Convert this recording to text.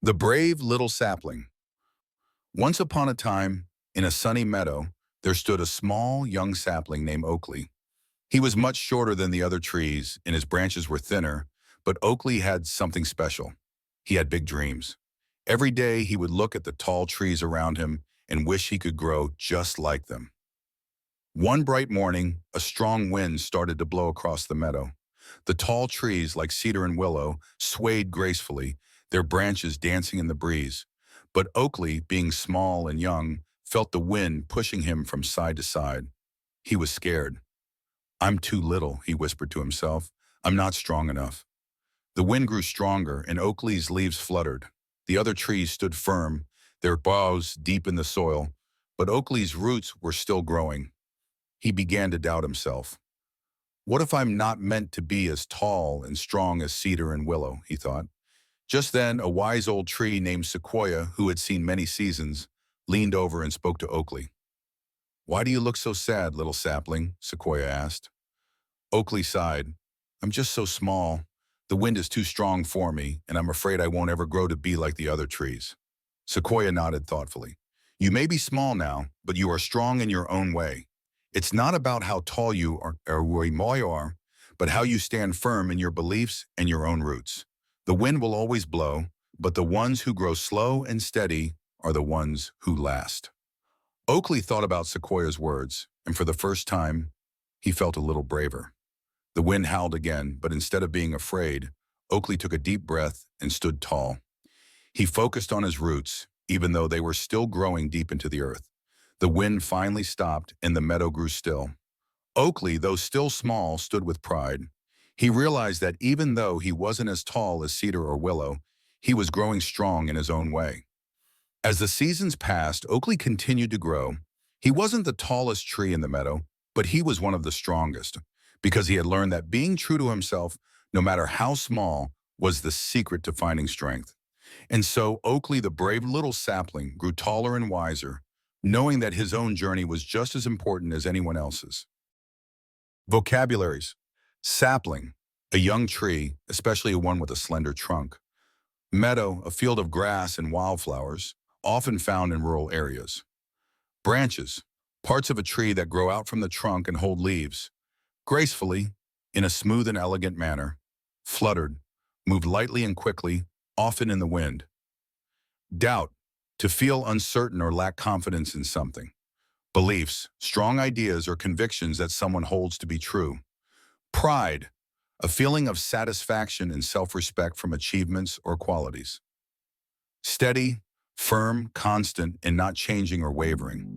The brave little sapling. Once upon a time, in a sunny meadow, there stood a small, young sapling named Oakley. He was much shorter than the other trees, and his branches were thinner, but Oakley had something special. He had big dreams. Every day, he would look at the tall trees around him and wish he could grow just like them. One bright morning, a strong wind started to blow across the meadow. The tall trees, like cedar and willow, swayed gracefully, their branches dancing in the breeze. But Oakley, being small and young, felt the wind pushing him from side to side. He was scared. "I'm too little," he whispered to himself. "I'm not strong enough." The wind grew stronger, and Oakley's leaves fluttered. The other trees stood firm, their boughs deep in the soil, but Oakley's roots were still growing. He began to doubt himself. "What if I'm not meant to be as tall and strong as cedar and willow?" he thought. Just then, a wise old tree named Sequoia, who had seen many seasons, leaned over and spoke to Oakley. "Why do you look so sad, little sapling?" Sequoia asked. Oakley sighed. "I'm just so small. The wind is too strong for me, and I'm afraid I won't ever grow to be like the other trees." Sequoia nodded thoughtfully. "You may be small now, but you are strong in your own way. It's not about how tall you are or where you are, but how you stand firm in your beliefs and your own roots. The wind will always blow, but the ones who grow slow and steady are the ones who last." Oakley thought about Sequoia's words, and for the first time, he felt a little braver. The wind howled again, but instead of being afraid, Oakley took a deep breath and stood tall. He focused on his roots, even though they were still growing deep into the earth. The wind finally stopped, and the meadow grew still. Oakley, though still small, stood with pride. He realized that even though he wasn't as tall as cedar or willow, he was growing strong in his own way. As the seasons passed, Oakley continued to grow. He wasn't the tallest tree in the meadow, but he was one of the strongest, because he had learned that being true to himself, no matter how small, was the secret to finding strength. And so Oakley, the brave little sapling, grew taller and wiser, knowing that his own journey was just as important as anyone else's. Vocabularies: sapling, a young tree, especially one with a slender trunk. Meadow, a field of grass and wildflowers, often found in rural areas. Branches, parts of a tree that grow out from the trunk and hold leaves, gracefully, in a smooth and elegant manner. Fluttered, moved lightly and quickly, often in the wind. Doubt, to feel uncertain or lack confidence in something. Beliefs, strong ideas or convictions that someone holds to be true. Pride, a feeling of satisfaction and self-respect from achievements or qualities. Steady, firm, constant, and not changing or wavering.